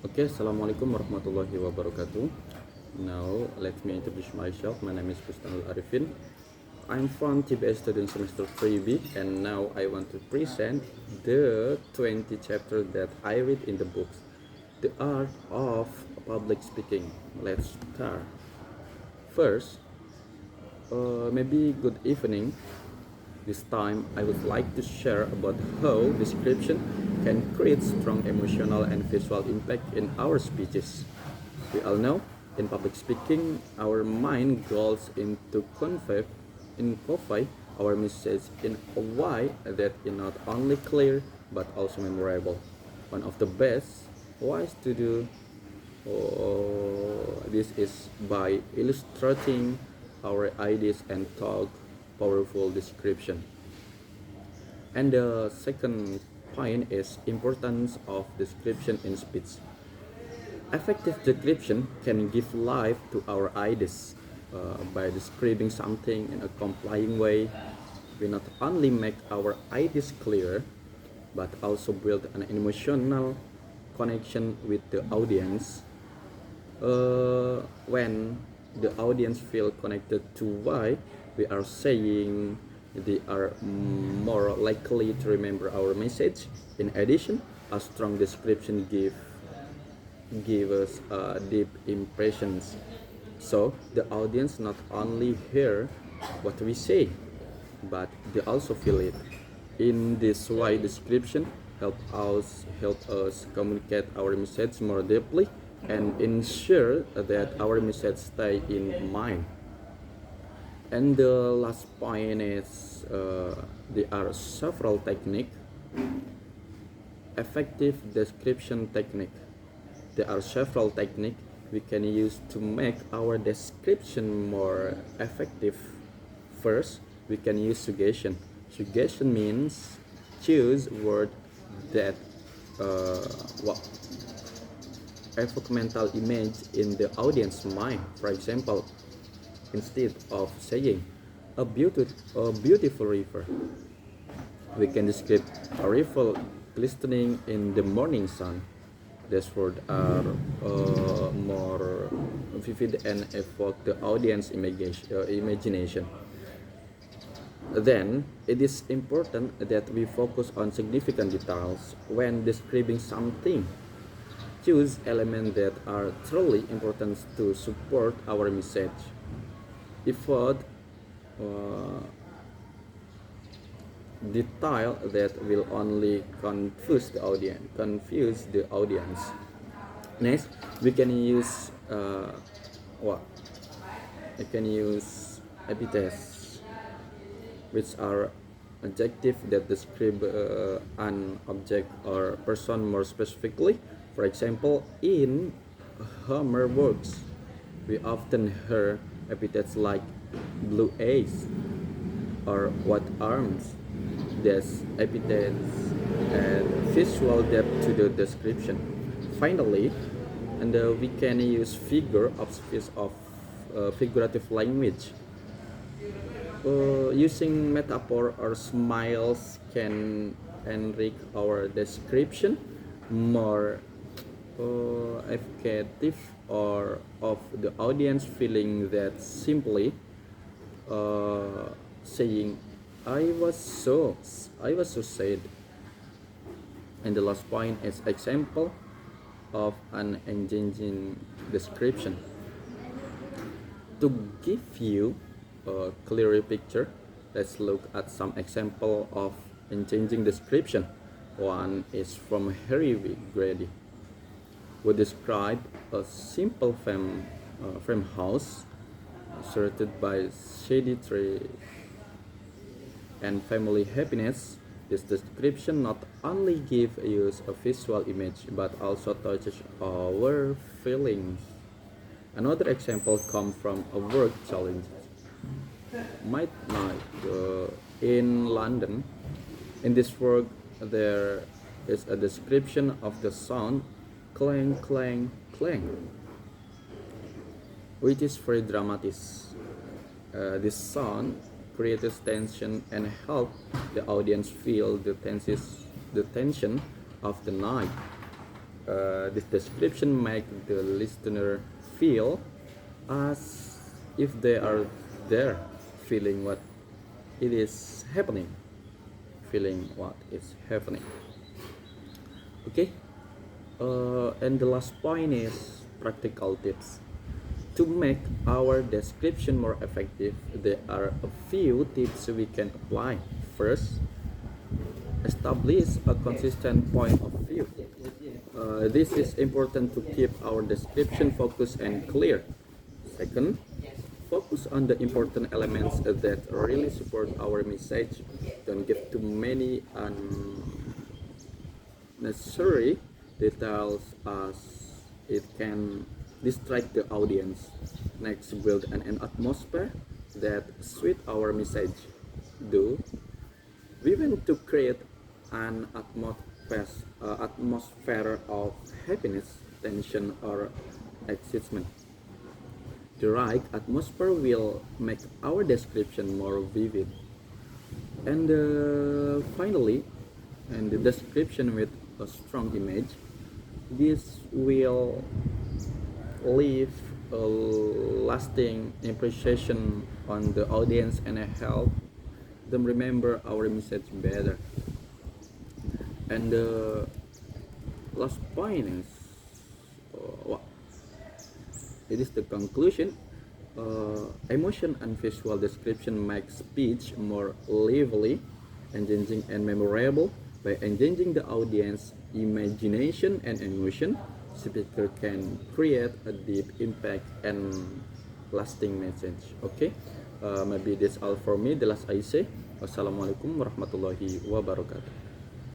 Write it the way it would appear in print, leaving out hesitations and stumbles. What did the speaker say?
Okay, Assalamualaikum warahmatullahi wabarakatuh. Now, let me introduce myself. My name is Bustanul Arifin. I'm from TBS student semester 3B, and now I want to present the 20 chapter that I read in the books. The Art of Public Speaking. Let's start. First, maybe good evening. This time, I would like to share about how description can create strong emotional and visual impact in our speeches. We all know, in public speaking, our mind goes into convey our message in a way that is not only clear but also memorable. One of the best ways to do this is by illustrating our ideas and talk powerful description. And the second point is importance of description in speech. Effective description can give life to our ideas. By describing something in a compelling way, we not only make our ideas clear, but also build an emotional connection with the audience. When the audience feel connected to why we are saying, they are more likely to remember our message. In addition, a strong description give us deep impressions. So the audience not only hear what we say, but they also feel it. In this way, description help us communicate our message more deeply and ensure that our message stay in mind. And the last point is there are several techniques, effective description technique. There are several techniques we can use to make our description more effective. First, we can use suggestion. Suggestion means choose words that uh, what evoke mental image in the audience mind. For example, instead of saying a beautiful river, we can describe a river glistening in the morning sun. These words are more vivid and evoke the audience imagination. Then, it is important that we focus on significant details when describing something. Choose elements that are truly important to support our message. Avoid uh, detail that will only confuse the audience. Next, we can use what I can use epithets, which are adjectives that describe an object or person more specifically. For example, in Homer works, we often hear epithets like blue eyes or what arms. These epithets add visual depth to the description. Finally, and we can use figurative language. Using metaphor or smiles can enrich our description more evocative or of the audience feeling that simply saying I was so sad. And the last point is example of an engaging description. To give you a clearer picture, let's look at some example of engaging description. One is from Harry Grady, who described a simple farmhouse surrounded by shady trees and family happiness. This description not only gives us a visual image but also touches our feelings. Another example comes from a work challenge. Midnight in London. In this work, there is a description of the sound clang, clang, clang, which is very dramatic. This sound creates tension and help the audience feel the tension of the night. This description make the listener feel as if they are there, feeling what it is happening, feeling what is happening. Okay. And the last point is practical tips. To make our description more effective, there are a few tips we can apply. First, establish a consistent point of view. This is important to keep our description focused and clear. Second, focus on the important elements that really support our message. Don't give too many unnecessary details as it can distract the audience. Next, build an atmosphere that suits our message. Do we want to create an atmosphere of happiness, tension, or excitement? The right atmosphere will make our description more vivid. And finally, and the description with a strong image, this will leave a lasting impression on the audience and help them remember our message better. And the last point is, well, it is the conclusion. Emotion and visual description make speech more lively, engaging, and memorable. By engaging the audience imagination and emotion, speaker can create a deep impact and lasting message. Okay, maybe that's all for me. The last I say, wassalamualaikum warahmatullahi wabarakatuh.